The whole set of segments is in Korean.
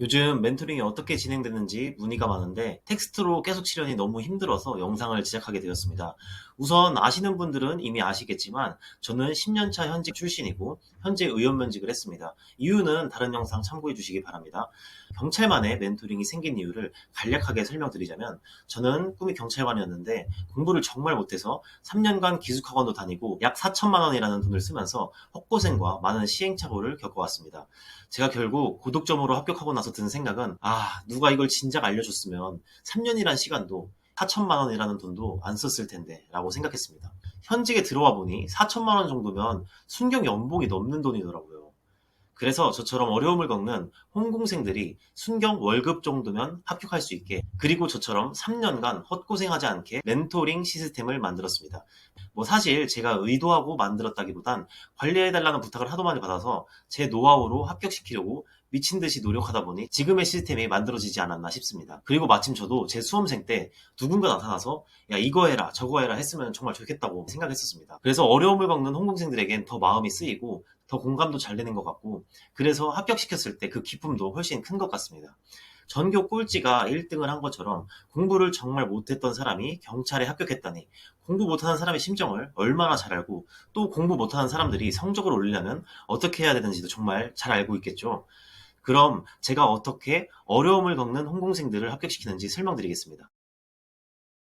요즘 멘토링이 어떻게 진행되는지 문의가 많은데 텍스트로 계속 실현이 너무 힘들어서 영상을 제작하게 되었습니다. 우선 아시는 분들은 이미 아시겠지만 저는 10년차 현직 출신이고 현재 의원면직을 했습니다. 이유는 다른 영상 참고해 주시기 바랍니다. 경찰만의 멘토링이 생긴 이유를 간략하게 설명드리자면 저는 꿈이 경찰관이었는데 공부를 정말 못해서 3년간 기숙학원도 다니고 약 4천만 원이라는 돈을 쓰면서 헛고생과 많은 시행착오를 겪어왔습니다. 제가 결국 고득점으로 합격하고 나서 든 생각은 누가 이걸 진작 알려줬으면 3년이란 시간도 4천만 원이라는 돈도 안 썼을 텐데 라고 생각했습니다. 현직에 들어와 보니 4천만 원 정도면 순경 연봉이 넘는 돈이더라고요. 그래서 저처럼 어려움을 겪는 홍콩생들이 순경 월급 정도면 합격할 수 있게, 그리고 저처럼 3년간 헛고생하지 않게 멘토링 시스템을 만들었습니다. 사실 제가 의도하고 만들었다기보단 관리해달라는 부탁을 하도 많이 받아서 제 노하우로 합격시키려고 미친 듯이 노력하다 보니 지금의 시스템이 만들어지지 않았나 싶습니다. 그리고 마침 저도 제 수험생 때 누군가 나타나서 야 이거 해라 저거 해라 했으면 정말 좋겠다고 생각했었습니다. 그래서 어려움을 겪는 홍콩생들에겐 더 마음이 쓰이고 더 공감도 잘 되는 것 같고, 그래서 합격시켰을 때 그 기쁨도 훨씬 큰 것 같습니다. 전교 꼴찌가 1등을 한 것처럼 공부를 정말 못했던 사람이 경찰에 합격했다니, 공부 못하는 사람의 심정을 얼마나 잘 알고, 또 공부 못하는 사람들이 성적을 올리려면 어떻게 해야 되는지도 정말 잘 알고 있겠죠. 그럼 제가 어떻게 어려움을 겪는 홍콩생들을 합격시키는지 설명드리겠습니다.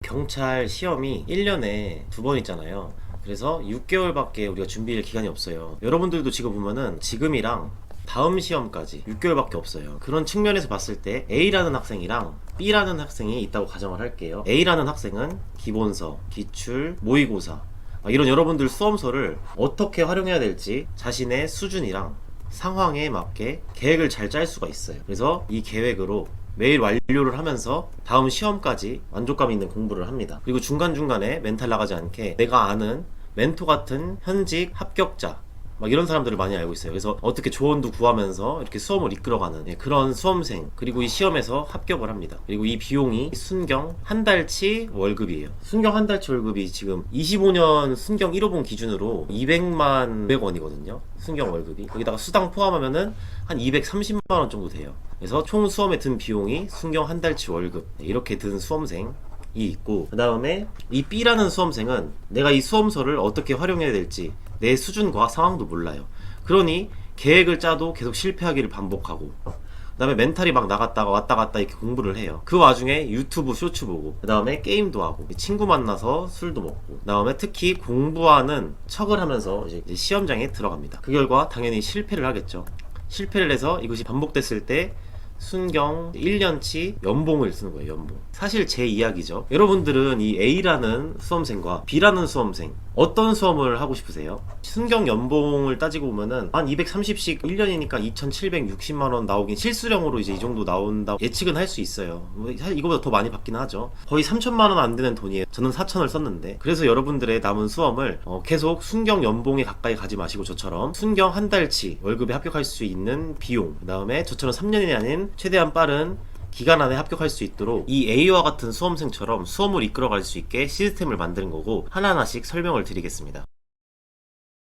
경찰 시험이 1년에 2번 있잖아요. 그래서 6개월밖에 우리가 준비할 기간이 없어요. 여러분들도 지금 보면은 지금이랑 다음 시험까지 6개월밖에 없어요. 그런 측면에서 봤을 때 A라는 학생이랑 B라는 학생이 있다고 가정을 할게요. A라는 학생은 기본서, 기출, 모의고사 이런 여러분들 수험서를 어떻게 활용해야 될지 자신의 수준이랑 상황에 맞게 계획을 잘 짤 수가 있어요. 그래서 이 계획으로 매일 완료를 하면서 다음 시험까지 만족감 있는 공부를 합니다. 그리고 중간중간에 멘탈 나가지 않게 내가 아는 멘토 같은 현직 합격자 이런 사람들을 많이 알고 있어요. 그래서 어떻게 조언도 구하면서 이렇게 수험을 이끌어가는 그런 수험생, 그리고 이 시험에서 합격을 합니다. 그리고 이 비용이 순경 한 달치 월급이에요. 순경 한 달치 월급이 지금 25년 순경 1호봉 기준으로 200만 100원이거든요 순경 월급이. 거기다가 수당 포함하면은 한 230만 원 정도 돼요. 그래서 총 수험에 든 비용이 순경 한 달치 월급 이렇게 든 수험생 이 있고, 그 다음에 이 B라는 수험생은 내가 이 수험서를 어떻게 활용해야 될지 내 수준과 상황도 몰라요. 그러니 계획을 짜도 계속 실패하기를 반복하고, 그 다음에 멘탈이 막 나갔다가 왔다 갔다 이렇게 공부를 해요. 그 와중에 유튜브 쇼츠 보고, 그 다음에 게임도 하고, 친구 만나서 술도 먹고, 그 다음에 특히 공부하는 척을 하면서 이제 시험장에 들어갑니다. 그 결과 당연히 실패를 하겠죠. 실패를 해서 이것이 반복됐을 때 순경 1년치 연봉을 쓰는 거예요. 연봉. 사실 제 이야기죠. 여러분들은 이 A라는 수험생과 B라는 수험생 어떤 수험을 하고 싶으세요? 순경 연봉을 따지고 보면은 한 230씩 1년이니까 2,760만원 나오긴, 실수령으로 이제 이 정도 나온다고 예측은 할 수 있어요. 사실 이거보다 더 많이 받긴 하죠. 거의 3천만원 안 되는 돈이에요. 저는 4천을 썼는데. 그래서 여러분들의 남은 수험을 계속 순경 연봉에 가까이 가지 마시고 저처럼 순경 한 달치 월급에 합격할 수 있는 비용, 그 다음에 저처럼 3년이 아닌 최대한 빠른 기간 안에 합격할 수 있도록 이 A와 같은 수험생처럼 수험을 이끌어갈 수 있게 시스템을 만드는 거고, 하나하나씩 설명을 드리겠습니다.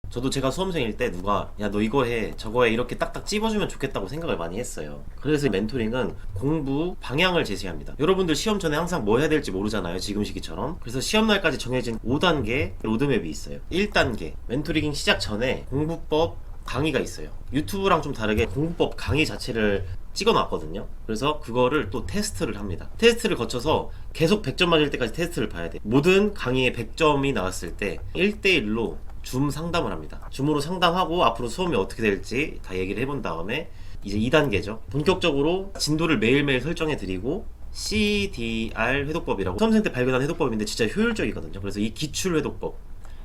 저도 제가 수험생일 때 누가 야 너 이거 해 저거 해 이렇게 딱딱 찝어주면 좋겠다고 생각을 많이 했어요. 그래서 멘토링은 공부 방향을 제시합니다. 여러분들 시험 전에 항상 뭐 해야 될지 모르잖아요, 지금 시기처럼. 그래서 시험날까지 정해진 5단계 로드맵이 있어요. 1단계 멘토링 시작 전에 공부법 강의가 있어요. 유튜브랑 좀 다르게 공부법 강의 자체를 찍어놨거든요. 그래서 그거를 또 테스트를 합니다. 테스트를 거쳐서 계속 100점 맞을 때까지 테스트를 봐야 돼. 모든 강의에 100점이 나왔을 때 1대1로 줌 상담을 합니다. 줌으로 상담하고 앞으로 수험이 어떻게 될지 다 얘기를 해본 다음에 이제 2단계죠. 본격적으로 진도를 매일매일 설정해 드리고, CDR 회독법이라고 수험생 때 발견한 회독법인데 진짜 효율적이거든요. 그래서 이 기출 회독법,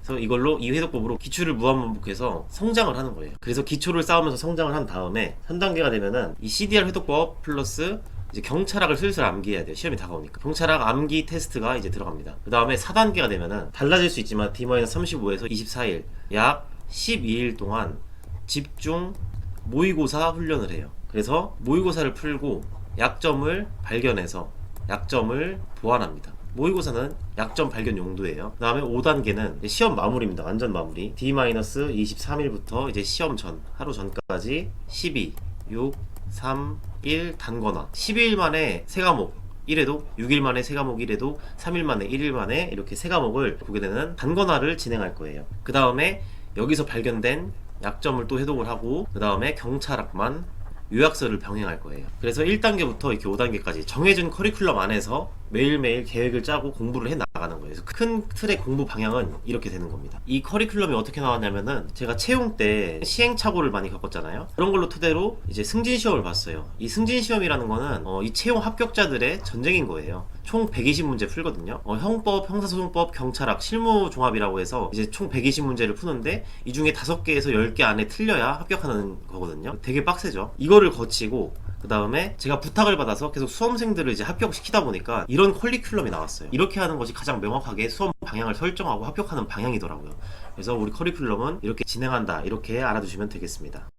그래서 이걸로 이 회독법으로 기출을 무한반복해서 성장을 하는 거예요. 그래서 기초를 쌓으면서 성장을 한 다음에 3단계가 되면은 이 CDR 회독법 플러스 이제 경찰학을 슬슬 암기해야 돼요. 시험이 다가오니까. 경찰학 암기 테스트가 이제 들어갑니다. 그 다음에 4단계가 되면은 달라질 수 있지만 D-35에서 24일 약 12일 동안 집중 모의고사 훈련을 해요. 그래서 모의고사를 풀고 약점을 발견해서 약점을 보완합니다. 모의고사는 약점 발견 용도예요. 그 다음에 5단계는 시험 마무리입니다. 완전 마무리. D-23일부터 이제 시험 전, 하루 전까지 12, 6, 3, 1 단거나 12일 만에 세 과목 1회도 6일 만에 세 과목 1회도 3일 만에 1일 만에 이렇게 세 과목을 보게 되는 단권화를 진행할 거예요. 그 다음에 여기서 발견된 약점을 또 해독을 하고 그 다음에 경찰학만 요약서를 병행할 거예요. 그래서 1단계부터 이렇게 5단계까지 정해진 커리큘럼 안에서 매일매일 계획을 짜고 공부를 해 나가는 거예요. 그래서 큰 틀의 공부 방향은 이렇게 되는 겁니다. 이 커리큘럼이 어떻게 나왔냐면은 제가 채용 때 시행착오를 많이 겪었잖아요. 그런 걸로 토대로 이제 승진시험을 봤어요. 이 승진시험이라는 거는 이 채용 합격자들의 전쟁인 거예요. 총 120문제 풀거든요. 형법, 형사소송법, 경찰학, 실무종합이라고 해서 이제 총 120문제를 푸는데 이 중에 5개에서 10개 안에 틀려야 합격하는 거거든요. 되게 빡세죠. 이거를 거치고 그 다음에 제가 부탁을 받아서 계속 수험생들을 이제 합격시키다 보니까 이런 커리큘럼이 나왔어요. 이렇게 하는 것이 가장 명확하게 수험 방향을 설정하고 합격하는 방향이더라고요. 그래서 우리 커리큘럼은 이렇게 진행한다, 이렇게 알아두시면 되겠습니다.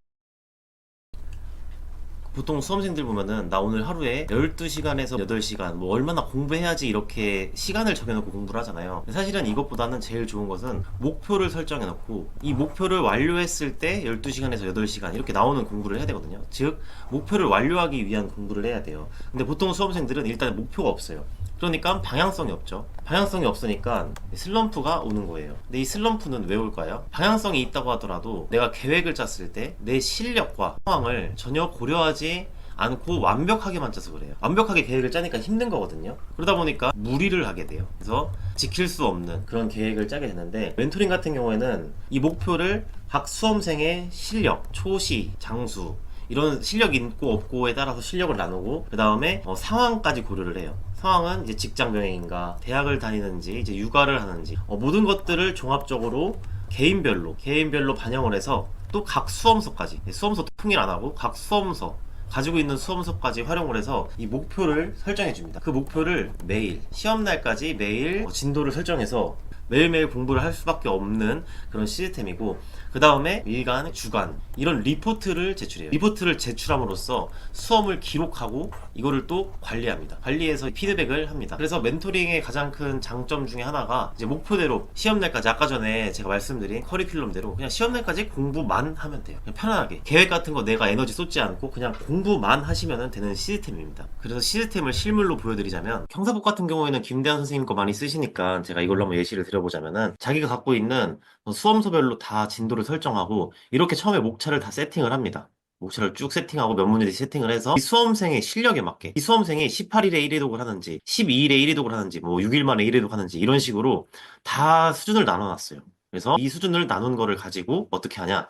보통 수험생들 보면은 나 오늘 하루에 12시간에서 8시간 뭐 얼마나 공부해야지 이렇게 시간을 정해놓고 공부를 하잖아요. 사실은 이것보다는 제일 좋은 것은 목표를 설정해놓고 이 목표를 완료했을 때 12시간에서 8시간 이렇게 나오는 공부를 해야 되거든요. 즉 목표를 완료하기 위한 공부를 해야 돼요. 근데 보통 수험생들은 일단 목표가 없어요. 그러니까 방향성이 없죠. 방향성이 없으니까 슬럼프가 오는 거예요. 근데 이 슬럼프는 왜 올까요? 방향성이 있다고 하더라도 내가 계획을 짰을 때 내 실력과 상황을 전혀 고려하지 않고 완벽하게만 짜서 그래요. 완벽하게 계획을 짜니까 힘든 거거든요. 그러다 보니까 무리를 하게 돼요. 그래서 지킬 수 없는 그런 계획을 짜게 되는데, 멘토링 같은 경우에는 이 목표를 각 수험생의 실력, 초시, 장수 이런 실력 있고 없고에 따라서 실력을 나누고 그 다음에 상황까지 고려를 해요. 상황은 이제 직장 병행인가, 대학을 다니는지, 이제 육아를 하는지 모든 것들을 종합적으로 개인별로 반영을 해서 또 각 수험서까지, 수험서 통일 안 하고 각 수험서 가지고 있는 수험서까지 활용을 해서 이 목표를 설정해 줍니다. 그 목표를 매일 시험날까지 매일 진도를 설정해서 매일매일 공부를 할 수밖에 없는 그런 시스템이고, 그 다음에 일간, 주간 이런 리포트를 제출해요. 리포트를 제출함으로써 수험을 기록하고 이거를 또 관리합니다. 관리해서 피드백을 합니다. 그래서 멘토링의 가장 큰 장점 중에 하나가 이제 목표대로 시험날까지, 아까 전에 제가 말씀드린 커리큘럼대로 그냥 시험날까지 공부만 하면 돼요. 그냥 편안하게 계획 같은 거 내가 에너지 쏟지 않고 그냥 공부만 하시면 되는 시스템입니다. 그래서 시스템을 실물로 보여드리자면, 형사법 같은 경우에는 김대한 선생님 거 많이 쓰시니까 제가 이걸로 한번 예시를 드려보자면은, 자기가 갖고 있는 수험서별로 다 진도를 설정하고 이렇게 처음에 목차를 다 세팅을 합니다. 목차를 쭉 세팅하고 몇 문제 세팅을 해서 이 수험생의 실력에 맞게, 이 수험생이 18일에 1회독을 하는지 12일에 1회독을 하는지 뭐 6일 만에 1회독 하는지 이런 식으로 다 수준을 나눠놨어요. 그래서 이 수준을 나눈 거를 가지고 어떻게 하냐,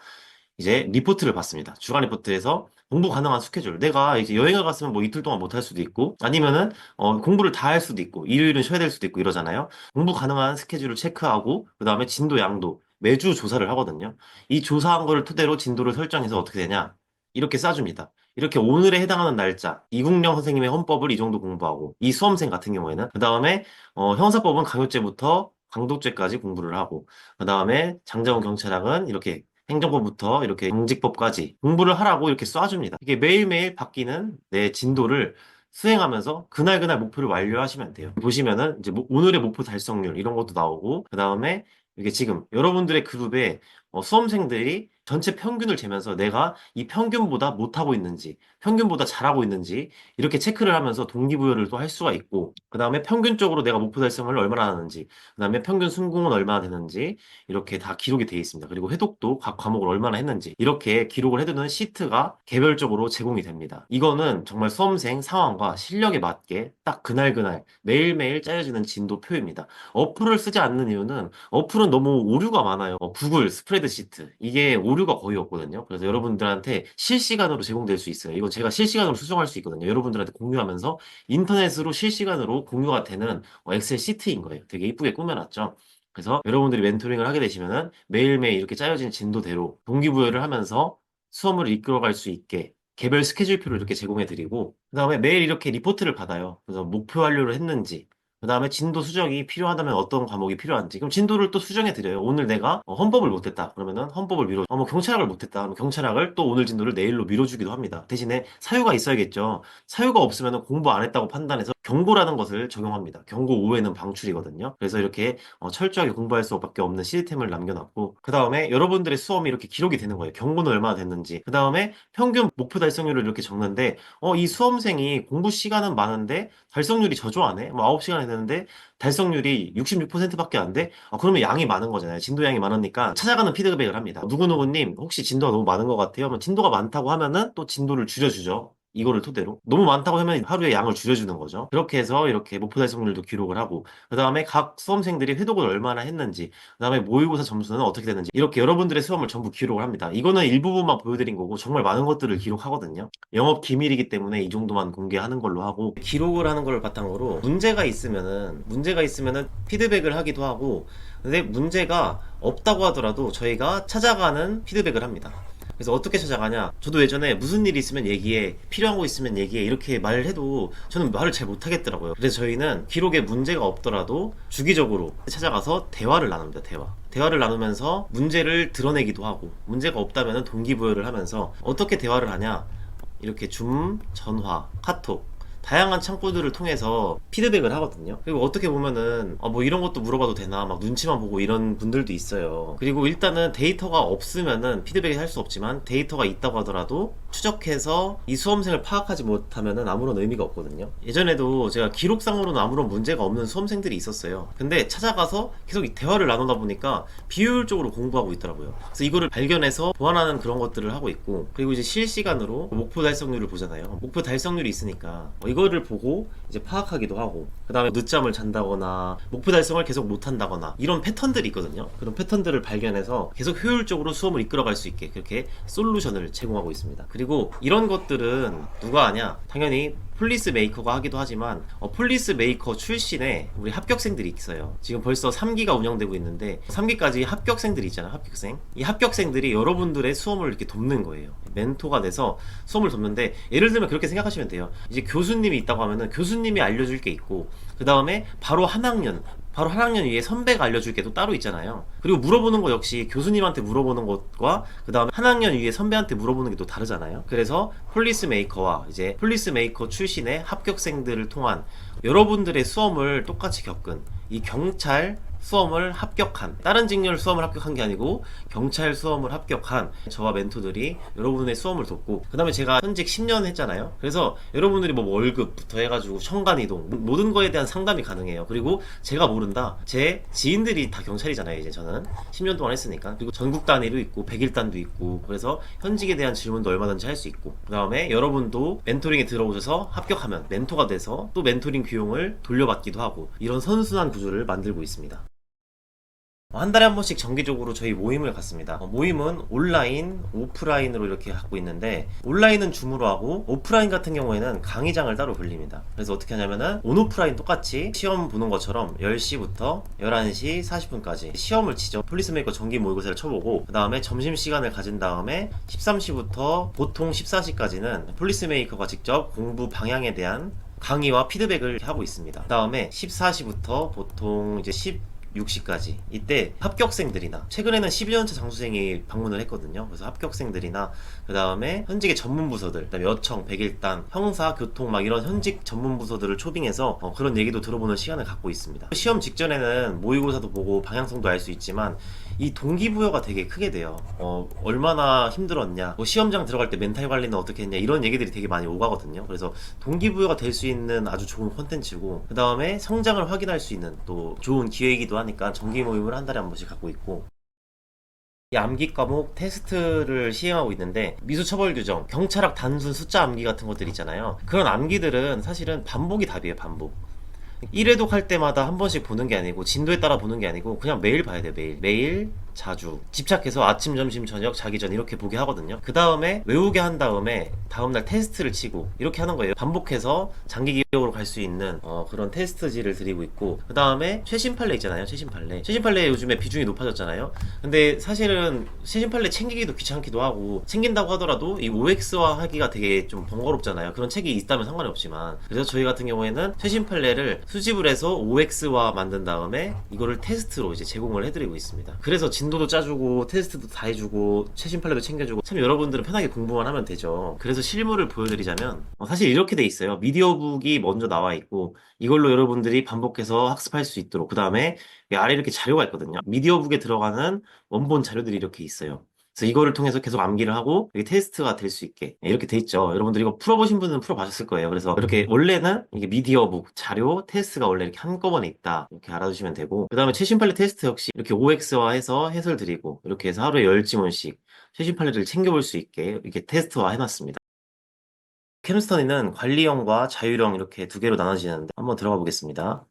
이제 리포트를 받습니다. 주간 리포트에서 공부 가능한 스케줄. 내가 이제 여행을 갔으면 뭐 이틀 동안 못 할 수도 있고, 아니면은 공부를 다 할 수도 있고, 일요일은 쉬어야 될 수도 있고 이러잖아요. 공부 가능한 스케줄을 체크하고 그 다음에 진도 양도 매주 조사를 하거든요. 이 조사한 거를 토대로 진도를 설정해서 어떻게 되냐, 이렇게 싸줍니다. 이렇게 오늘에 해당하는 날짜, 이국령 선생님의 헌법을 이 정도 공부하고, 이 수험생 같은 경우에는 그 다음에 형사법은 강요죄부터 강도죄까지 공부를 하고, 그 다음에 장자원 경찰학은 이렇게 행정법부터 이렇게 경직법까지 공부를 하라고 이렇게 쏴줍니다. 이게 매일매일 바뀌는 내 진도를 수행하면서 그날그날 목표를 완료하시면 돼요. 보시면은 이제 오늘의 목표 달성률 이런 것도 나오고, 그 다음에 이게 지금 여러분들의 그룹에 수험생들이 전체 평균을 재면서 내가 이 평균보다 못하고 있는지, 평균보다 잘하고 있는지 이렇게 체크를 하면서 동기부여를 또 할 수가 있고, 그 다음에 평균적으로 내가 목표 달성을 얼마나 하는지, 그 다음에 평균 순공은 얼마나 되는지 이렇게 다 기록이 되어 있습니다. 그리고 해독도 각 과목을 얼마나 했는지 이렇게 기록을 해두는 시트가 개별적으로 제공이 됩니다. 이거는 정말 수험생 상황과 실력에 맞게 딱 그날그날 매일매일 짜여지는 진도표입니다. 어플을 쓰지 않는 이유는, 어플은 너무 오류가 많아요. 구글 스프레드시트 이게 오류가 거의 없거든요. 그래서 여러분들한테 실시간으로 제공될 수 있어요. 이거 제가 실시간으로 수정할 수 있거든요. 여러분들한테 공유하면서 인터넷으로 실시간으로 공유가 되는 엑셀 시트인 거예요. 되게 이쁘게 꾸며놨죠. 그래서 여러분들이 멘토링을 하게 되시면은 매일매일 이렇게 짜여진 진도대로 동기부여를 하면서 수업을 이끌어갈 수 있게 개별 스케줄표를 이렇게 제공해 드리고, 그 다음에 매일 이렇게 리포트를 받아요. 그래서 목표 완료를 했는지, 그 다음에 진도 수정이 필요하다면 어떤 과목이 필요한지. 그럼 진도를 또 수정해 드려요. 오늘 내가 헌법을 못했다. 그러면은 헌법을 미뤄. 뭐 경찰학을 못했다. 그럼 경찰학을 또 오늘 진도를 내일로 미뤄주기도 합니다. 대신에 사유가 있어야겠죠. 사유가 없으면 공부 안 했다고 판단해서 경고라는 것을 적용합니다. 경고 5회는 방출이거든요. 그래서 이렇게 철저하게 공부할 수밖에 없는 시스템을 남겨놨고, 그 다음에 여러분들의 수험이 이렇게 기록이 되는 거예요. 경고는 얼마나 됐는지. 그 다음에 평균 목표 달성률을 이렇게 적는데, 이 수험생이 공부 시간은 많은데 달성률이 저조하네. 뭐 9시간 했는데 달성률이 66%밖에 안 돼? 그러면 양이 많은 거잖아요. 진도 양이 많으니까 찾아가는 피드백을 합니다. 누구누구님 혹시 진도가 너무 많은 것 같아요? 그럼 진도가 많다고 하면은 또 진도를 줄여주죠. 이거를 토대로 너무 많다고 하면 하루에 양을 줄여주는 거죠. 그렇게 해서 이렇게 목표 달성률도 기록을 하고, 그 다음에 각 수험생들이 회독을 얼마나 했는지, 그 다음에 모의고사 점수는 어떻게 되는지, 이렇게 여러분들의 수험을 전부 기록을 합니다. 이거는 일부분만 보여드린 거고 정말 많은 것들을 기록하거든요. 영업 기밀이기 때문에 이 정도만 공개하는 걸로 하고, 기록을 하는 걸 바탕으로 문제가 있으면은 피드백을 하기도 하고, 근데 문제가 없다고 하더라도 저희가 찾아가는 피드백을 합니다. 그래서 어떻게 찾아가냐? 저도 예전에 무슨 일이 있으면 얘기해, 필요한 거 있으면 얘기해, 이렇게 말을 해도 저는 말을 잘 못하겠더라고요. 그래서 저희는 기록에 문제가 없더라도 주기적으로 찾아가서 대화를 나눕니다. 대화를 나누면서 문제를 드러내기도 하고, 문제가 없다면 동기부여를 하면서 어떻게 대화를 하냐? 이렇게 줌, 전화, 카톡, 다양한 창구들을 통해서 피드백을 하거든요. 그리고 어떻게 보면은 뭐 이런 것도 물어봐도 되나 막 눈치만 보고 이런 분들도 있어요. 그리고 일단은 데이터가 없으면은 피드백을 할 수 없지만, 데이터가 있다고 하더라도 추적해서 이 수험생을 파악하지 못하면은 아무런 의미가 없거든요. 예전에도 제가 기록상으로는 아무런 문제가 없는 수험생들이 있었어요. 근데 찾아가서 계속 이 대화를 나누다 보니까 비효율적으로 공부하고 있더라고요. 그래서 이거를 발견해서 보완하는 그런 것들을 하고 있고, 그리고 이제 실시간으로 목표 달성률을 보잖아요. 목표 달성률이 있으니까 이거를 보고 이제 파악하기도 하고, 그 다음에 늦잠을 잔다거나 목표 달성을 계속 못한다거나 이런 패턴들이 있거든요. 그런 패턴들을 발견해서 계속 효율적으로 수험을 이끌어갈 수 있게 그렇게 솔루션을 제공하고 있습니다. 그리고 이런 것들은 누가 하냐? 당연히 폴리스 메이커가 하기도 하지만, 폴리스 메이커 출신의 우리 합격생들이 있어요. 지금 벌써 3기가 운영되고 있는데 3기까지 합격생들이 있잖아요. 합격생. 이 합격생들이 여러분들의 수험을 이렇게 돕는 거예요. 멘토가 돼서 수험을 돕는데, 예를 들면 그렇게 생각하시면 돼요. 이제 교수님이 있다고 하면은 교수님이 알려줄 게 있고, 그 다음에 바로 한 학년 위에 선배가 알려줄 게 또 따로 있잖아요. 그리고 물어보는 거 역시 교수님한테 물어보는 것과 그 다음에 한 학년 위에 선배한테 물어보는 게 또 다르잖아요. 그래서 폴리스 메이커와 이제 폴리스 메이커 출신의 합격생들을 통한 여러분들의 수험을 똑같이 겪은 이 경찰 수험을 합격한, 다른 직렬 수험을 합격한 게 아니고 경찰 수험을 합격한 저와 멘토들이 여러분의 수험을 돕고, 그 다음에 제가 현직 10년 했잖아요. 그래서 여러분들이 뭐 월급부터 해가지고 청관이동 모든 거에 대한 상담이 가능해요. 그리고 제가 모른다, 제 지인들이 다 경찰이잖아요. 이제 저는 10년 동안 했으니까. 그리고 전국 단위로 있고 100일 단도 있고, 그래서 현직에 대한 질문도 얼마든지 할 수 있고, 그 다음에 여러분도 멘토링에 들어오셔서 합격하면 멘토가 돼서 또 멘토링 비용을 돌려받기도 하고, 이런 선순환 구조를 만들고 있습니다. 한 달에 한 번씩 정기적으로 저희 모임을 갖습니다. 모임은 온라인, 오프라인으로 이렇게 갖고 있는데, 온라인은 줌으로 하고 오프라인 같은 경우에는 강의장을 따로 불립니다. 그래서 어떻게 하냐면은 온오프라인 똑같이 시험 보는 것처럼 10시부터 11시 40분까지 시험을 치죠. 폴리스메이커 정기 모의고사를 쳐보고, 그 다음에 점심시간을 가진 다음에 13시부터 보통 14시까지는 폴리스메이커가 직접 공부 방향에 대한 강의와 피드백을 하고 있습니다. 그 다음에 14시부터 보통 이제 6시까지, 이때 합격생들이나 최근에는 12년차 장수생이 방문을 했거든요. 그래서 합격생들이나 그 다음에 현직의 전문 부서들, 그다음에 여청, 백일단, 형사, 교통 막 이런 현직 전문 부서들을 초빙해서 그런 얘기도 들어보는 시간을 갖고 있습니다. 시험 직전에는 모의고사도 보고 방향성도 알 수 있지만 이 동기부여가 되게 크게 돼요. 얼마나 힘들었냐, 뭐 시험장 들어갈 때 멘탈 관리는 어떻게 했냐, 이런 얘기들이 되게 많이 오가거든요. 그래서 동기부여가 될 수 있는 아주 좋은 콘텐츠고, 그 다음에 성장을 확인할 수 있는 또 좋은 기회이기도 하니까 정기 모임을 한 달에 한 번씩 갖고 있고, 이 암기 과목 테스트를 시행하고 있는데, 미수처벌규정, 경찰학 단순 숫자 암기 같은 것들 있잖아요. 그런 암기들은 사실은 반복이 답이에요. 반복. 1회독 할 때마다 한 번씩 보는 게 아니고, 진도에 따라 보는 게 아니고 그냥 매일 봐야 돼요. 매일 자주 집착해서 아침, 점심, 저녁, 자기 전 이렇게 보게 하거든요. 그 다음에 외우게 한 다음에 다음날 테스트를 치고 이렇게 하는 거예요. 반복해서 장기 기억으로 갈 수 있는 그런 테스트지를 드리고 있고, 그 다음에 최신 판례 있잖아요. 최신 판례 요즘에 비중이 높아졌잖아요. 근데 사실은 최신 판례 챙기기도 귀찮기도 하고, 챙긴다고 하더라도 이 OX화 하기가 되게 좀 번거롭잖아요. 그런 책이 있다면 상관이 없지만, 그래서 저희 같은 경우에는 최신 판례를 수집을 해서 OX화 만든 다음에 이거를 테스트로 이제 제공을 해드리고 있습니다. 그래서 진도도 짜주고 테스트도 다 해주고 최신 판례도 챙겨주고, 참 여러분들은 편하게 공부만 하면 되죠. 그래서 실물을 보여드리자면 사실 이렇게 돼 있어요. 미디어북이 먼저 나와 있고, 이걸로 여러분들이 반복해서 학습할 수 있도록, 그 다음에 아래 이렇게 자료가 있거든요. 미디어북에 들어가는 원본 자료들이 이렇게 있어요. 그래서 이거를 통해서 계속 암기를 하고 이게 테스트가 될 수 있게 이렇게 돼 있죠. 여러분들 이거 풀어보신 분은 풀어봤을 거예요. 그래서 이렇게 원래는 이게 미디어북 자료 테스트가 원래 이렇게 한꺼번에 있다, 이렇게 알아두시면 되고, 그 다음에 최신 판례 테스트 역시 이렇게 OX화해서 해설 드리고, 이렇게 해서 하루에 10지문씩 최신 판례를 챙겨볼 수 있게 이렇게 테스트화 해놨습니다. 캠스터디는 관리형과 자유형 이렇게 두 개로 나눠지는데 한번 들어가 보겠습니다.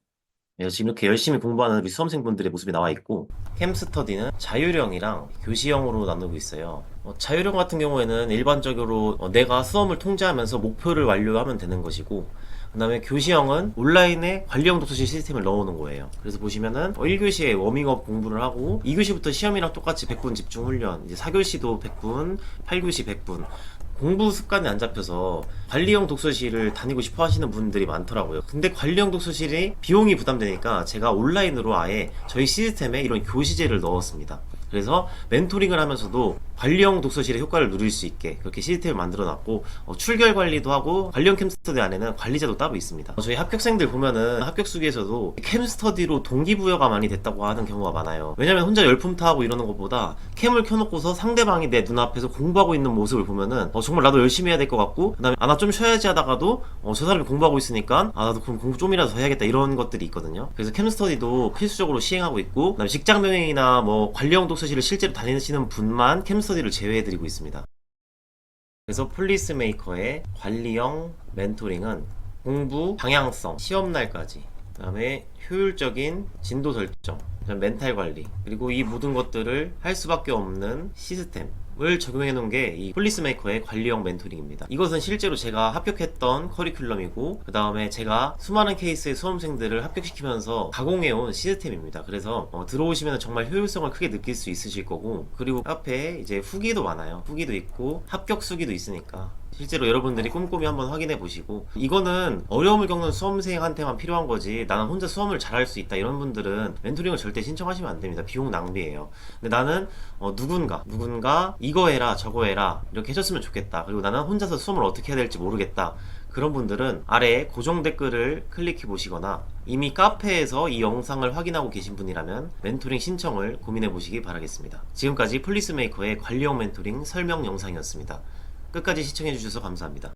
네, 지금 이렇게 열심히 공부하는 우리 수험생분들의 모습이 나와 있고, 캠스터디는 자유형이랑 교시형으로 나누고 있어요. 자유형 같은 경우에는 일반적으로 내가 수험을 통제하면서 목표를 완료하면 되는 것이고, 그 다음에 교시형은 온라인에 관리형 독서실 시스템을 넣어놓은 거예요. 그래서 보시면은 1교시에 워밍업 공부를 하고, 2교시부터 시험이랑 똑같이 100분 집중 훈련, 이제 4교시도 100분, 8교시 100분, 공부 습관이 안 잡혀서 관리형 독서실을 다니고 싶어 하시는 분들이 많더라고요. 근데 관리형 독서실이 비용이 부담되니까 제가 온라인으로 아예 저희 시스템에 이런 교시제를 넣었습니다. 그래서 멘토링을 하면서도 관리형 독서실의 효과를 누릴 수 있게 그렇게 시스템을 만들어 놨고, 출결 관리도 하고, 관리형 캠스터디 안에는 관리자도 따로 있습니다. 저희 합격생들 보면은 합격 수기에서도 캠스터디로 동기부여가 많이 됐다고 하는 경우가 많아요. 왜냐면 혼자 열품타하고 이러는 것보다 캠을 켜놓고서 상대방이 내 눈앞에서 공부하고 있는 모습을 보면은 정말 나도 열심히 해야 될 것 같고, 그 다음에 나 좀 쉬어야지 하다가도 저 사람이 공부하고 있으니까 나도 그럼 공부 좀이라도 더 해야겠다, 이런 것들이 있거든요. 그래서 캠스터디도 필수적으로 시행하고 있고, 그 다음에 직장 병행이나 뭐 관리형 독서실을 실제로 다니시는 분만 캠스터디를 제외해드리고 있습니다. 그래서 폴리스메이커의 관리형 멘토링은 공부 방향성, 시험날까지, 그 다음에 효율적인 진도 설정, 멘탈 관리, 그리고 이 모든 것들을 할 수밖에 없는 시스템을 적용해 놓은 게 이 폴리스메이커의 관리형 멘토링입니다. 이것은 실제로 제가 합격했던 커리큘럼이고, 그 다음에 제가 수많은 케이스의 수험생들을 합격시키면서 가공해 온 시스템입니다. 그래서 들어오시면 정말 효율성을 크게 느낄 수 있으실 거고, 그리고 앞에 이제 후기도 많아요. 후기도 있고 합격 수기도 있으니까 실제로 여러분들이 꼼꼼히 한번 확인해 보시고, 이거는 어려움을 겪는 수험생한테만 필요한 거지, 나는 혼자 수험을 잘할 수 있다 이런 분들은 멘토링을 절대 신청하시면 안 됩니다. 비용 낭비예요. 근데 나는 누군가 이거 해라 저거 해라 이렇게 해줬으면 좋겠다, 그리고 나는 혼자서 수험을 어떻게 해야 될지 모르겠다, 그런 분들은 아래에 고정 댓글을 클릭해 보시거나 이미 카페에서 이 영상을 확인하고 계신 분이라면 멘토링 신청을 고민해 보시기 바라겠습니다. 지금까지 폴리스메이커의 관리형 멘토링 설명 영상이었습니다. 끝까지 시청해 주셔서 감사합니다.